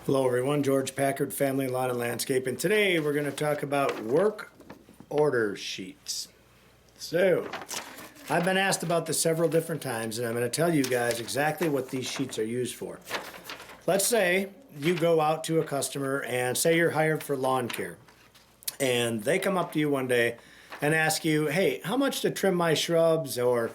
Hello everyone, George Packard, Family Lawn and Landscape, and today we're going to talk about work order sheets. So, I've been asked about this several different times, and I'm going to tell you guys exactly what these sheets are used for. Let's say you go out to a customer and say you're hired for lawn care, and they come up to you one day and ask you, hey, how much to trim my shrubs, or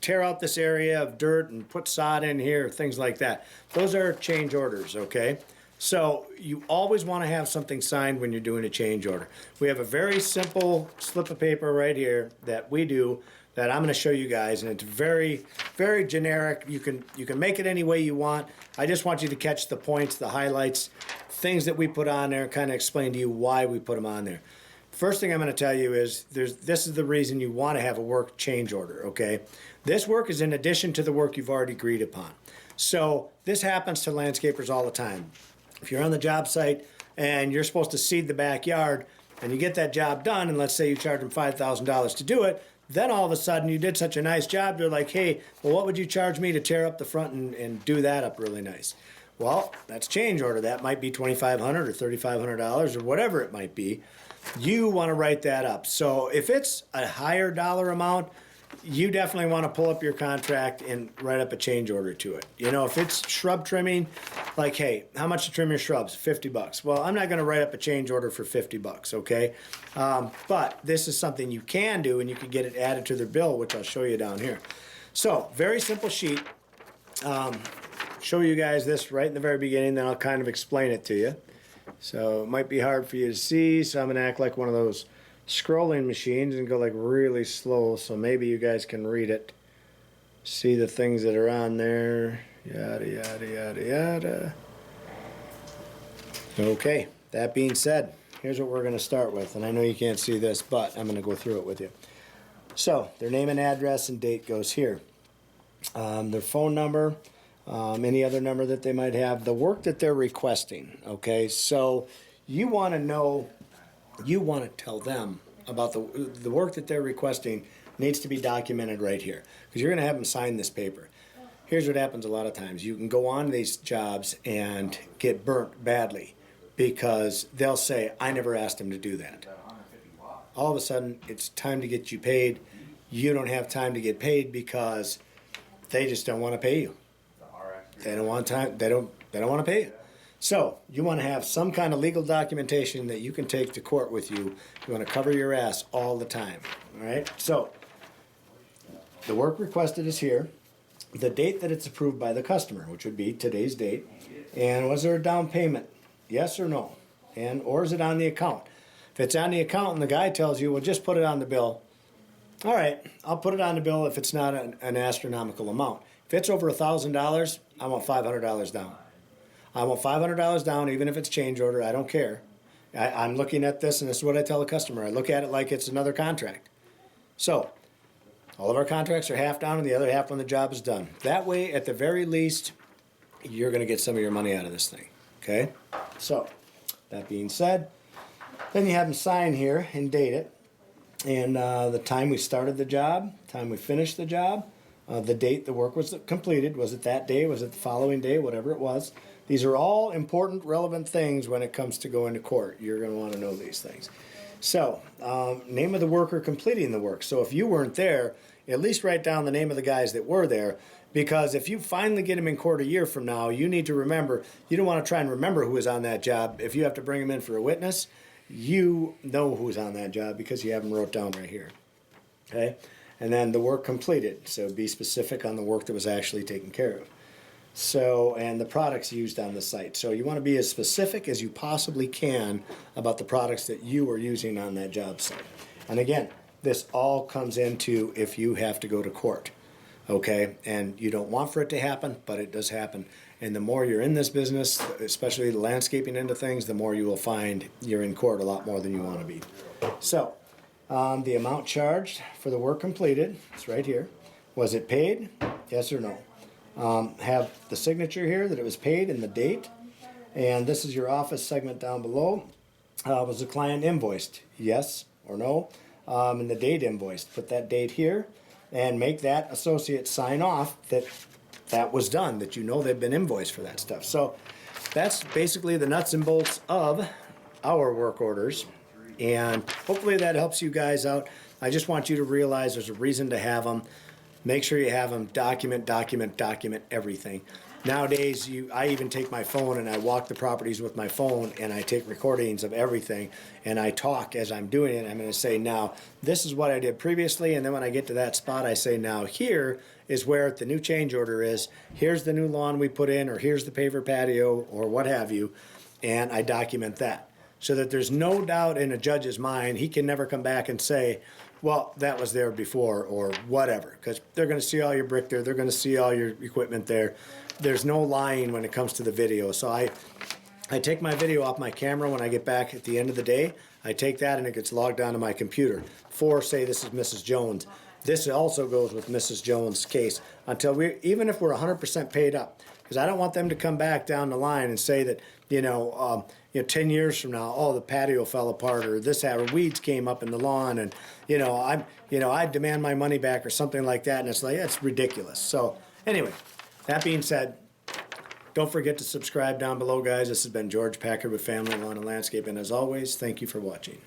tear out this area of dirt and put sod in here, things like that. Those are change orders, okay? So you always want to have something signed when you're doing a change order. We have a very simple slip of paper right here that we do that I'm going to show you guys, and it's very, very generic. You can make it any way you want. I just want you to catch the points, the highlights, things that we put on there, and kind of explain to you why we put them on there. First thing I'm going to tell you is this is the reason you want to have a work change order, okay? This work is in addition to the work you've already agreed upon. So this happens to landscapers all the time. If you're on the job site and you're supposed to seed the backyard and you get that job done, and let's say you charge them $5,000 to do it, then all of a sudden you did such a nice job, they're like, hey, well, what would you charge me to tear up the front and do that up really nice? Well, that's change order. That might be $2,500 or $3,500 or whatever it might be. You want to write that up. So if it's a higher dollar amount, you definitely want to pull up your contract and write up a change order to it. You know, if it's shrub trimming, like, hey, how much to trim your shrubs? $50. Well, I'm not going to write up a change order for $50, okay? But this is something you can do, and you can get it added to their bill, which I'll show you down here. So, very simple sheet. Show you guys this right in the very beginning, then I'll kind of explain it to you. So it might be hard for you to see, so I'm going to act like one of those scrolling machines and go like really slow, so maybe you guys can read it, see the things that are on there, yada yada yada yada. Okay, that being said, here's what we're going to start with, and I know you can't see this, but I'm going to go through it with you. So their name and address and date goes here, their phone number, any other number that they might have, the work that they're requesting, okay? So you want to know, you want to tell them about the work that they're requesting needs to be documented right here, because you're going to have them sign this paper. Here's what happens a lot of times. You can go on these jobs and get burnt badly because they'll say, I never asked them to do that. All of a sudden, it's time to get you paid. You don't have time to get paid because they just don't want to pay you. They don't want time. They don't want to pay you. So you want to have some kind of legal documentation that you can take to court with you. You want to cover your ass all the time. All right. So the work requested is here. The date that it's approved by the customer, which would be today's date, and was there a down payment? Yes or no? And or is it on the account? If it's on the account and the guy tells you, well, just put it on the bill. All right, I'll put it on the bill if it's not an astronomical amount. If it's over $1,000, I want $500 down. I want $500 down, even if it's change order. I don't care. I'm looking at this, and this is what I tell the customer. I look at it like it's another contract. So all of our contracts are half down and the other half when the job is done. That way, at the very least, you're going to get some of your money out of this thing. Okay? So that being said, then you have them sign here and date it. And the time we started the job, time we finished the job, the date the work was completed. Was it that day? Was it the following day? Whatever it was. These are all important, relevant things when it comes to going to court. You're going to want to know these things. So, name of the worker completing the work. So if you weren't there, at least write down the name of the guys that were there, because if you finally get them in court a year from now, you need to remember, you don't want to try and remember who was on that job. If you have to bring them in for a witness, you know who's on that job because you have them wrote down right here. Okay? And then the work completed. So be specific on the work that was actually taken care of. So, and the products used on the site. So you want to be as specific as you possibly can about the products that you are using on that job site. And again, this all comes into if you have to go to court. Okay? And you don't want for it to happen, but it does happen. And the more you're in this business, especially the landscaping end of things, the more you will find you're in court a lot more than you want to be. So, the amount charged for the work completed, it's right here. Was it paid? Yes or no? Have the signature here that it was paid and the date. And this is your office segment down below. Was the client invoiced? Yes or no? And the date invoiced. Put that date here and make that associate sign off that that was done, that you know they've been invoiced for that stuff. So that's basically the nuts and bolts of our work orders. And hopefully that helps you guys out. I just want you to realize there's a reason to have them. Make sure you have them. Document everything. Nowadays, I even take my phone and I walk the properties with my phone and I take recordings of everything and I talk as I'm doing it. I'm going to say, now, this is what I did previously, and then when I get to that spot, I say, now, here is where the new change order is. Here's the new lawn we put in, or here's the paver patio, or what have you, and I document that. So that there's no doubt in a judge's mind, he can never come back and say, well, that was there before, or whatever, because they're going to see all your brick there, they're going to see all your equipment there. There's no lying when it comes to the video. So I take my video off my camera when I get back at the end of the day. I take that and it gets logged onto my computer. For, say, this is Mrs. Jones. This also goes with Mrs. Jones' case until even if we're 100% paid up, because I don't want them to come back down the line and say that, 10 years from now, oh, the patio fell apart, or this happened, or weeds came up in the lawn, and I demand my money back or something like that, and it's like, that's ridiculous. So anyway, that being said, don't forget to subscribe down below, guys. This has been George Packard with Family Lawn and Landscape, and as always, thank you for watching.